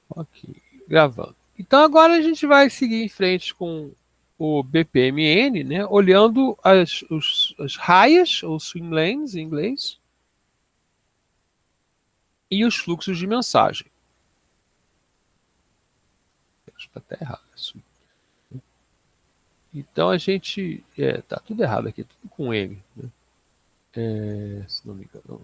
Ok, gravando. Então agora a gente vai seguir em frente com o BPMN, né? Olhando as raias, ou swim lanes em inglês, e os fluxos de mensagem. Acho que está até errado isso. Então a gente. Tá tudo errado aqui, tudo com M, né? Se não me engano.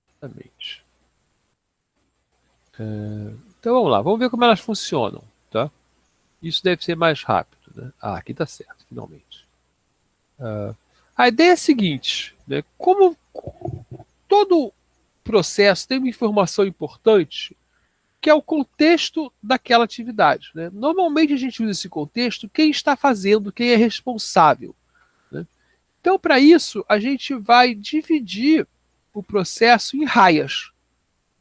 Exatamente. Então vamos lá, vamos ver como elas funcionam, tá? Isso deve ser mais rápido, né? Ah, aqui está certo, finalmente. A ideia é a seguinte, né? Como todo processo tem uma informação importante, que é o contexto daquela atividade, né? Normalmente a gente usa esse contexto, quem está fazendo, quem é responsável, né? Então, para isso, a gente vai dividir o processo em raias,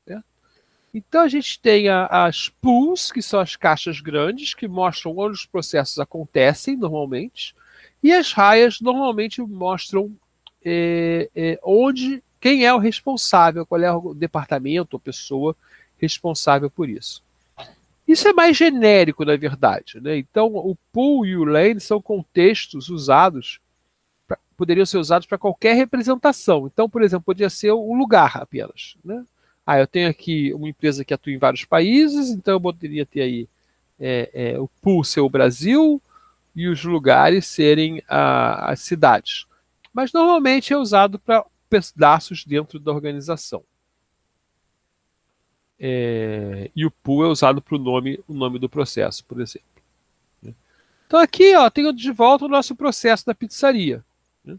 né? Então, a gente tem as pools, que são as caixas grandes, que mostram onde os processos acontecem normalmente, e as raias normalmente mostram onde, quem é o responsável, qual é o departamento ou pessoa responsável por isso. Isso é mais genérico, na verdade, né? Então, o pool e o lane são contextos usados, poderiam ser usados para qualquer representação. Então, por exemplo, podia ser o lugar apenas, né? Ah, eu tenho aqui uma empresa que atua em vários países, então eu poderia ter aí o pool ser o Brasil e os lugares serem as cidades. Mas normalmente é usado para pedaços dentro da organização. E o pool é usado para o nome do processo, por exemplo. Então aqui, ó, tenho de volta o nosso processo da pizzaria, né?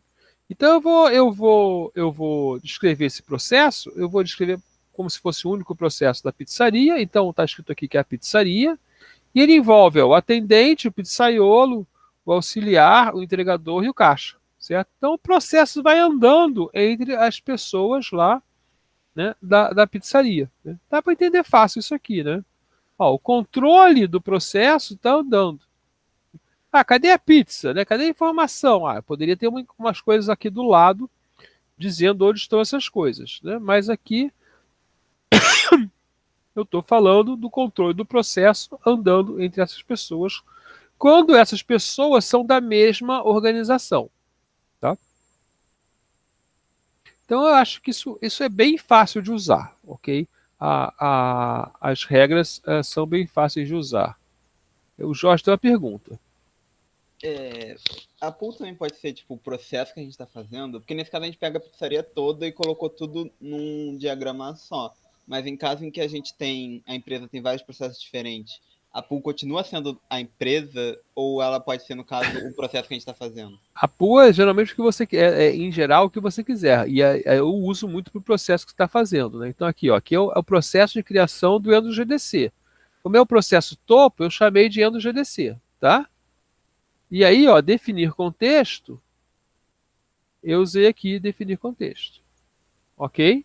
Então eu vou descrever esse processo, eu vou descrever como se fosse o único processo da pizzaria. Então está escrito aqui que é a pizzaria, e ele envolve o atendente, o pizzaiolo, o auxiliar, o entregador e o caixa, certo? Então o processo vai andando entre as pessoas lá, né, da pizzaria, né? Dá para entender fácil isso aqui, né? Ó, o controle do processo está andando. Ah, cadê a pizza, né? Cadê a informação? Ah, poderia ter umas coisas aqui do lado dizendo onde estão essas coisas, né? Mas aqui eu estou falando do controle do processo andando entre essas pessoas, quando essas pessoas são da mesma organização, tá? Então eu acho que isso é bem fácil de usar, ok? As regras são bem fáceis de usar. O Jorge tem uma pergunta. É, a pool também pode ser tipo o processo que a gente está fazendo, porque nesse caso a gente pega a pizzaria toda e colocou tudo num diagrama só. Mas em caso em que a empresa tem vários processos diferentes, a pool continua sendo a empresa ou ela pode ser, no caso, o processo que a gente está fazendo? A PUA é geralmente o que você quer, em geral, o que você quiser. E eu uso muito para o processo que você está fazendo, né? Então aqui, ó, aqui é o processo de criação do Endo GDC. Como é o processo topo, eu chamei de Endo GDC, tá? E aí, ó, definir contexto, eu usei aqui definir contexto, ok?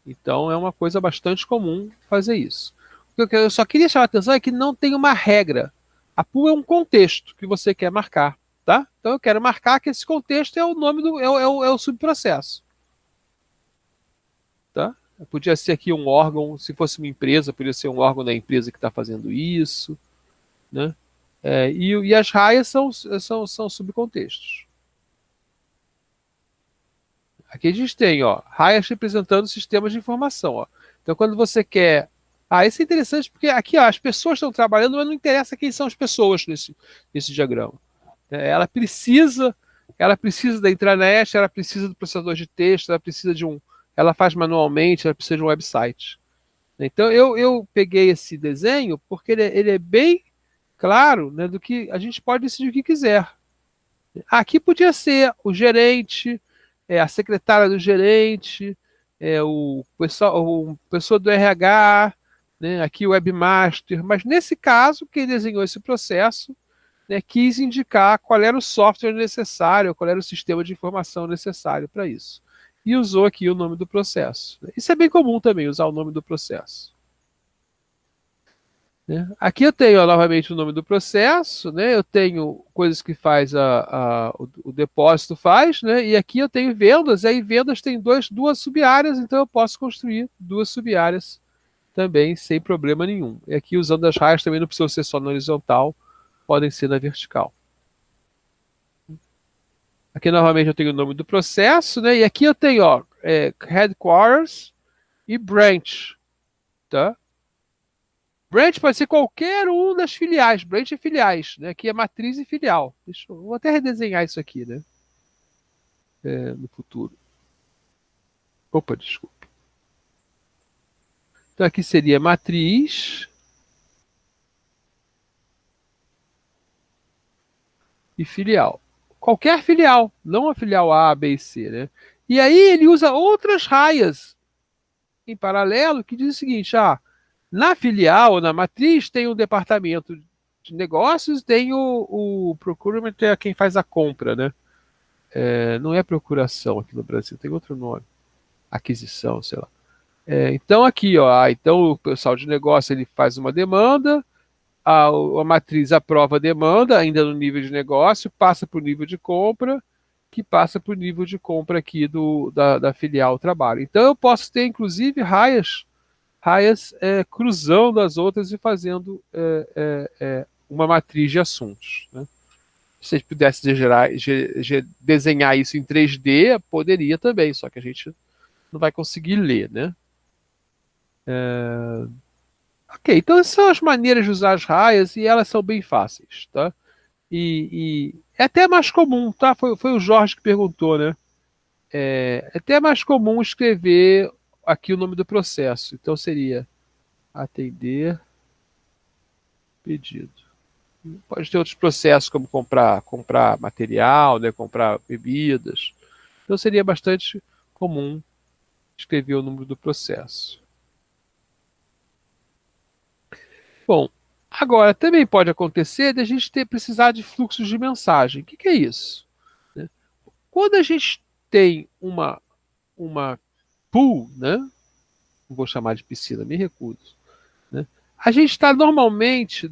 Então é uma coisa bastante comum fazer isso. O que eu só queria chamar a atenção é que não tem uma regra. A pool é um contexto que você quer marcar, tá? Então eu quero marcar que esse contexto é o nome do é o subprocesso, tá? Podia ser aqui um órgão, se fosse uma empresa, podia ser um órgão da empresa que está fazendo isso, né? E as raias são subcontextos. Aqui a gente tem, ó, raias representando sistemas de informação, ó. Então, quando você quer. Ah, isso é interessante porque aqui, ó, as pessoas estão trabalhando, mas não interessa quem são as pessoas nesse diagrama. Ela precisa da intranet, ela precisa do processador de texto, ela precisa de ela faz manualmente, ela precisa de um website. Então, eu peguei esse desenho porque ele é bem claro, né, do que a gente pode decidir o que quiser. Aqui podia ser o gerente, a secretária do gerente, o pessoa do RH, né, aqui o webmaster, mas nesse caso, quem desenhou esse processo, né, quis indicar qual era o software necessário, qual era o sistema de informação necessário para isso. E usou aqui o nome do processo. Isso é bem comum também, usar o nome do processo. né? Aqui eu tenho, ó, novamente o nome do processo, né? Eu tenho coisas que faz o depósito faz, né? E aqui eu tenho vendas, e aí vendas tem duas sub-áreas, então eu posso construir duas sub-áreas também sem problema nenhum. E aqui usando as raias também não precisa ser só na horizontal, podem ser na vertical. Aqui novamente eu tenho o nome do processo, né? E aqui eu tenho, ó, headquarters e branch, tá? Branch pode ser qualquer um das filiais. Branch é filiais, né? Aqui é matriz e filial. Vou até redesenhar isso aqui, né? No futuro. Opa, desculpa. Então aqui seria matriz e filial. Qualquer filial, não a filial A, B e C, né? E aí ele usa outras raias em paralelo que diz o seguinte: na filial, na matriz, tem o departamento de negócios, tem o procurement, é quem faz a compra, né? Não é procuração aqui no Brasil, tem outro nome. Aquisição, sei lá. Então aqui, ó, então o pessoal de negócio ele faz uma demanda, a matriz aprova a demanda, ainda no nível de negócio, passa para o nível de compra, que passa para o nível de compra aqui da filial trabalho. Então eu posso ter, inclusive, raias cruzando as outras e fazendo uma matriz de assuntos, né? Se você pudesse desenhar isso em 3D, poderia também, só que a gente não vai conseguir ler, né? Ok, então essas são as maneiras de usar as raias e elas são bem fáceis, tá? E é até mais comum, tá? Foi o Jorge que perguntou, né? É até mais comum escrever aqui o nome do processo. Então seria atender pedido. Pode ter outros processos como comprar material, né? Comprar bebidas. Então seria bastante comum escrever o número do processo. Bom, agora também pode acontecer de a gente precisar de fluxos de mensagem. O que é isso? Né? Quando a gente tem uma pool, né? Não vou chamar de piscina, me recuso. Né? A gente está normalmente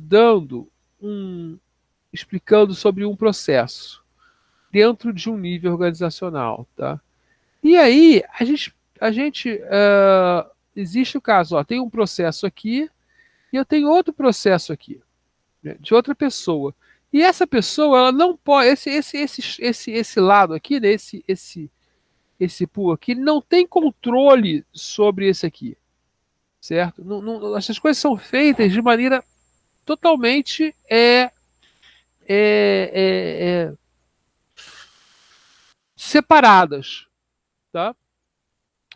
explicando sobre um processo dentro de um nível organizacional, tá? E aí existe o caso, ó, tem um processo aqui e eu tenho outro processo aqui, né, de outra pessoa. E essa pessoa, ela não pode, esse lado aqui, né, esse pool aqui, ele não tem controle sobre esse aqui, certo? Essas coisas são feitas de maneira totalmente separadas, tá?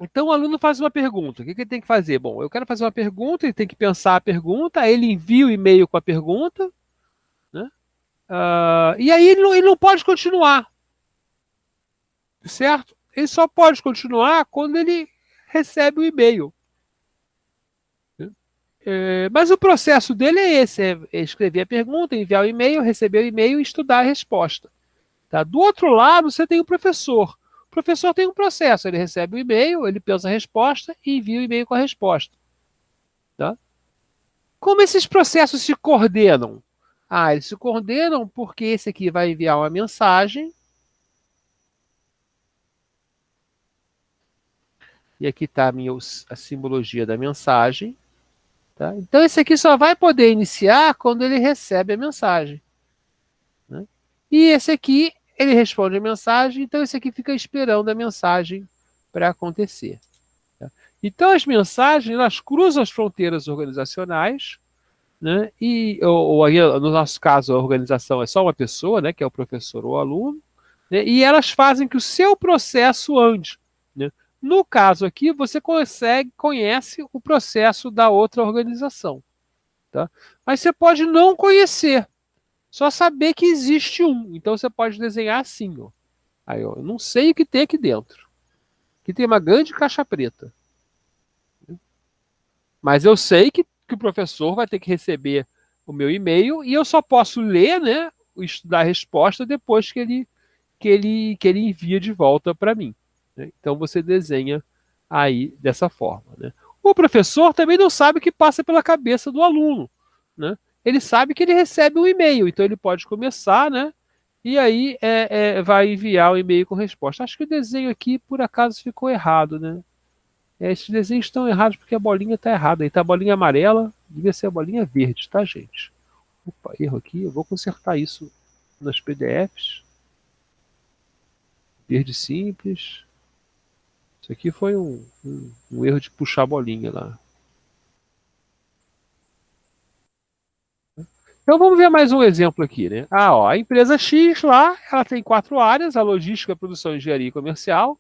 Então o aluno faz uma pergunta. O que ele tem que fazer? Bom, eu quero fazer uma pergunta, ele tem que pensar a pergunta, aí ele envia o e-mail com a pergunta, né? E aí ele não pode continuar, certo? Ele só pode continuar quando ele recebe o e-mail. Né? Mas o processo dele é esse: é escrever a pergunta, enviar o e-mail, receber o e-mail e estudar a resposta. Tá? Do outro lado, você tem o professor. O professor tem um processo, ele recebe o e-mail, ele pensa a resposta e envia o e-mail com a resposta. Tá? Como esses processos se coordenam? Eles se coordenam porque esse aqui vai enviar uma mensagem. E aqui está a simbologia da mensagem. Tá? Então, esse aqui só vai poder iniciar quando ele recebe a mensagem. Né? E esse aqui, ele responde a mensagem, então esse aqui fica esperando a mensagem para acontecer. Tá? Então, as mensagens, elas cruzam as fronteiras organizacionais, né? Ou aí, no nosso caso, a organização é só uma pessoa, né? Que é o professor ou o aluno, né? E elas fazem que o seu processo ande. Né? No caso aqui, você conhece o processo da outra organização. Tá? Mas você pode não conhecer, só saber que existe um. Então você pode desenhar assim. Ó. Aí, ó, eu não sei o que tem aqui dentro. Aqui tem uma grande caixa preta. Mas eu sei que o professor vai ter que receber o meu e-mail e eu só posso ler, né, estudar a resposta depois que ele envia de volta para mim. Né? Então você desenha aí dessa forma. Né? O professor também não sabe o que passa pela cabeça do aluno. né, ele sabe que ele recebe um e-mail, então ele pode começar, né, e aí vai enviar o e-mail com resposta. Acho que o desenho aqui, por acaso, ficou errado, né? Esses desenhos estão errados porque a bolinha está errada. Aí tá a bolinha amarela, devia ser a bolinha verde, tá, gente? Opa, erro aqui. Eu vou consertar isso nas PDFs. Verde simples. Isso aqui foi um erro de puxar a bolinha lá. Então vamos ver mais um exemplo aqui, né? Ó, a empresa X lá, ela tem 4 áreas: a logística, a produção, engenharia e comercial.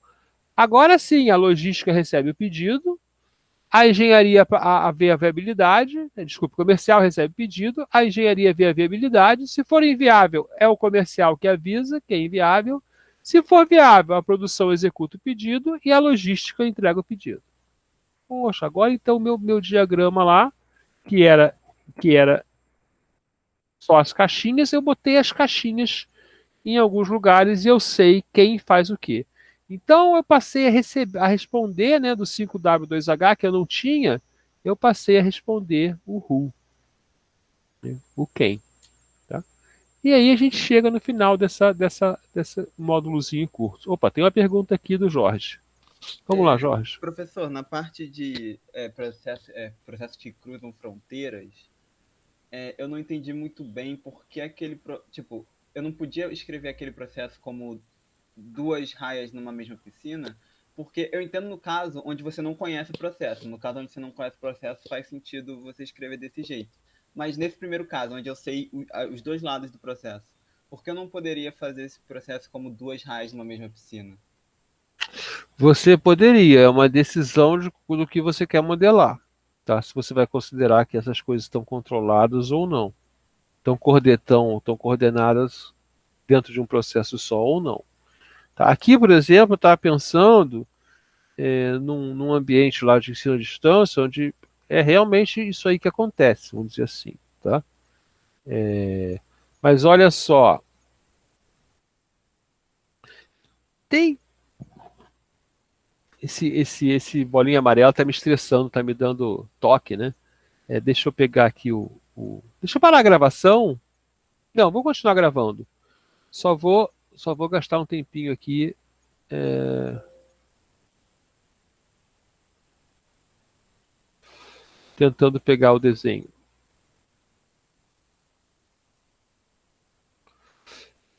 Agora sim, a logística recebe o pedido, a engenharia vê a viabilidade, desculpa, o comercial recebe o pedido, a engenharia vê a viabilidade. Se for inviável, é o comercial que avisa que é inviável. Se for viável, a produção executa o pedido e a logística entrega o pedido. Poxa, agora então meu diagrama lá, que era só as caixinhas, eu botei as caixinhas em alguns lugares e eu sei quem faz o quê. Então eu passei a responder, né, do 5W2H que eu não tinha, eu passei a responder o who, né, o quem. Tá? E aí a gente chega no final dessa módulozinho curto. Opa, tem uma pergunta aqui do Jorge. Vamos lá, Jorge. Professor, na parte de processos que cruzam fronteiras, eu não entendi muito bem porque tipo, eu não podia escrever aquele processo como 2 raias numa mesma piscina, porque eu entendo no caso onde você não conhece o processo. No caso onde você não conhece o processo, faz sentido você escrever desse jeito. Mas nesse primeiro caso, onde eu sei os dois lados do processo, por que eu não poderia fazer esse processo como 2 raias numa mesma piscina? Você poderia, é uma decisão do que você quer modelar. Tá? Se você vai considerar que essas coisas estão controladas ou não. Estão coordenadas dentro de um processo só ou não. Tá? Aqui, por exemplo, eu estava pensando num ambiente lá de ensino à distância, onde é realmente isso aí que acontece, vamos dizer assim. Tá? Mas olha só, tem esse bolinha amarela está me estressando, está me dando toque, né? Deixa eu pegar aqui Deixa eu parar a gravação. Não, vou continuar gravando. Só vou gastar um tempinho aqui. Tentando pegar o desenho.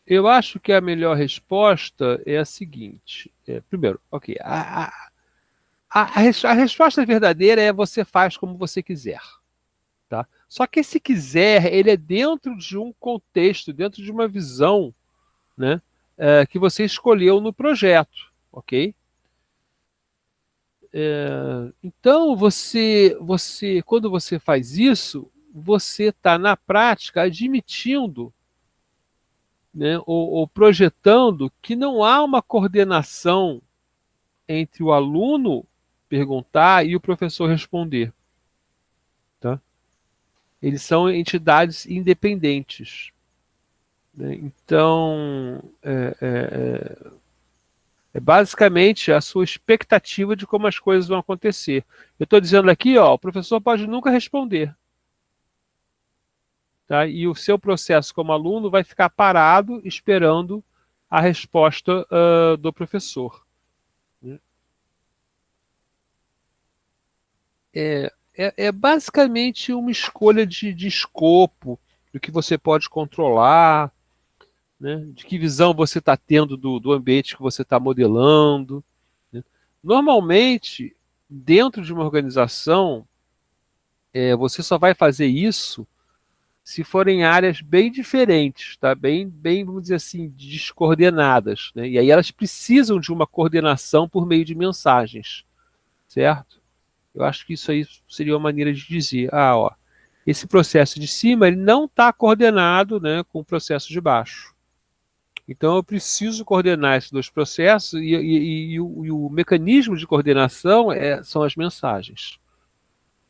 Eu acho que a melhor resposta é a seguinte. Primeiro, ok. A resposta verdadeira é: você faz como você quiser. Tá? Só que esse quiser, ele é dentro de um contexto, dentro de uma visão, né, que você escolheu no projeto. Ok? Então, quando você faz isso, você está, na prática, admitindo, né, ou projetando que não há uma coordenação entre o aluno perguntar e o professor responder. Tá? Eles são entidades independentes. Né? Então, é basicamente a sua expectativa de como as coisas vão acontecer. Eu estou dizendo aqui, ó, o professor pode nunca responder. Tá? E o seu processo como aluno vai ficar parado esperando a resposta do professor. Né? É basicamente uma escolha de escopo, do que você pode controlar, né? De que visão você está tendo do ambiente que você está modelando. Né? Normalmente, dentro de uma organização, você só vai fazer isso se forem áreas bem diferentes, tá? Bem, vamos dizer assim, descoordenadas, né? E aí elas precisam de uma coordenação por meio de mensagens, certo? Eu acho que isso aí seria uma maneira de dizer, ó, esse processo de cima ele não está coordenado, né, com o processo de baixo. Então eu preciso coordenar esses dois processos e o mecanismo de coordenação são as mensagens.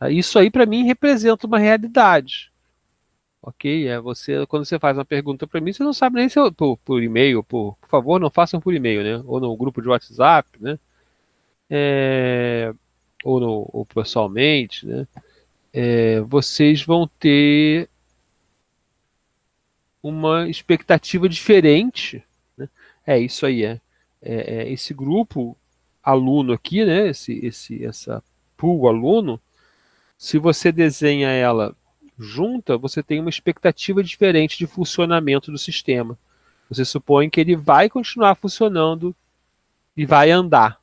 Isso aí para mim representa uma realidade. Ok? Quando você faz uma pergunta para mim, você não sabe nem se eu, por e-mail, por favor, não façam por e-mail, né? Ou no grupo de WhatsApp, né? Ou pessoalmente, né? vocês vão ter uma expectativa diferente, né? É isso aí, esse grupo aluno aqui, né? Essa pool aluno, se você desenha ela junta, você tem uma expectativa diferente de funcionamento do sistema. Você supõe que ele vai continuar funcionando e vai andar,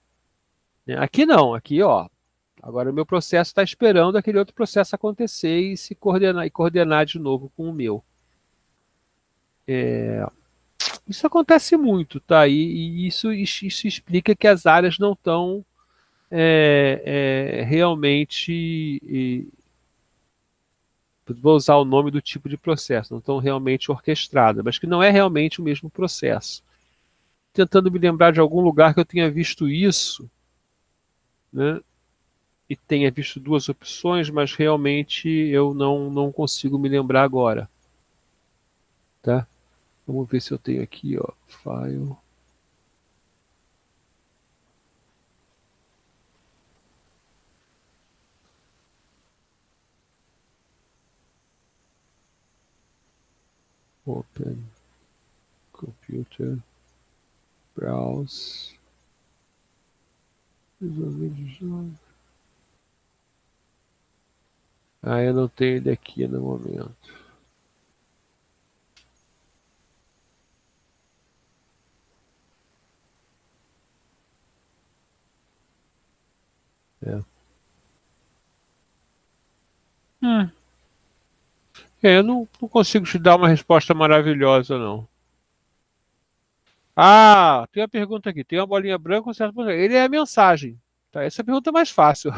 né? Aqui não, aqui ó, agora o meu processo está esperando aquele outro processo acontecer e se coordenar de novo com o meu. Isso acontece muito, tá? E isso explica que as áreas não estão realmente, vou usar o nome do tipo de processo, não estão realmente orquestradas, mas que não é realmente o mesmo processo. Tentando me lembrar de algum lugar que eu tenha visto isso, né? E tenha visto duas opções, mas realmente eu não consigo me lembrar agora, tá? Vamos ver se eu tenho aqui, ó, file. Open Computer Browse. Ah, eu não tenho ele aqui no momento. É. Hum. Eu não consigo te dar uma resposta maravilhosa, não. Ah, tem uma pergunta aqui. Tem uma bolinha branca com certo ponto. Ele é a mensagem. Tá? Essa pergunta é mais fácil.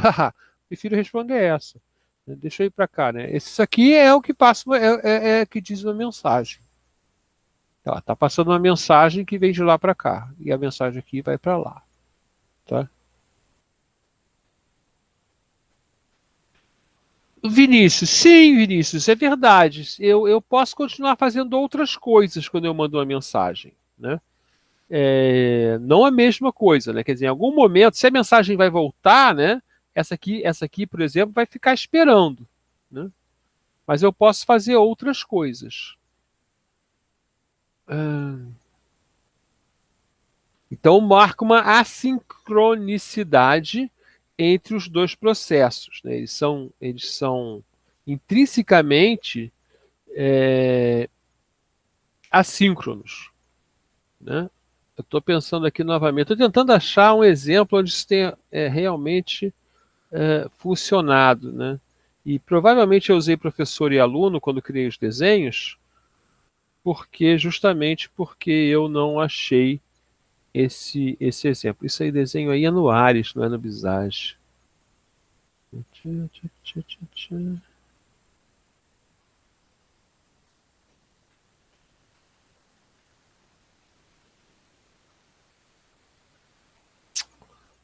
Prefiro responder essa. Deixa eu ir para cá, né? Esse aqui é o que passa, que diz uma mensagem. Tá passando uma mensagem que vem de lá para cá. E a mensagem aqui vai para lá. Tá? Vinícius, sim, Vinícius, é verdade. Eu posso continuar fazendo outras coisas quando eu mando uma mensagem, né? Não a mesma coisa, né? Quer dizer, em algum momento, se a mensagem vai voltar, né? Essa aqui, por exemplo, vai ficar esperando, né? Mas eu posso fazer outras coisas. Ah, então, marca uma assincronicidade entre os dois processos, né? Eles são intrinsecamente assíncronos, né? Eu estou pensando aqui novamente, estou tentando achar um exemplo onde isso tenha realmente funcionado, né? E provavelmente eu usei professor e aluno quando criei os desenhos, justamente porque eu não achei esse exemplo. Isso aí, desenho aí é no Ares, não é no Visage.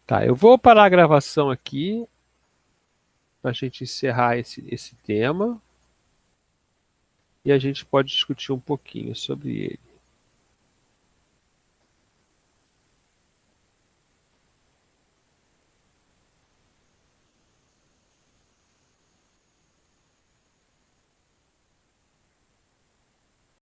Tá, eu vou parar a gravação aqui para a gente encerrar esse tema e a gente pode discutir um pouquinho sobre ele.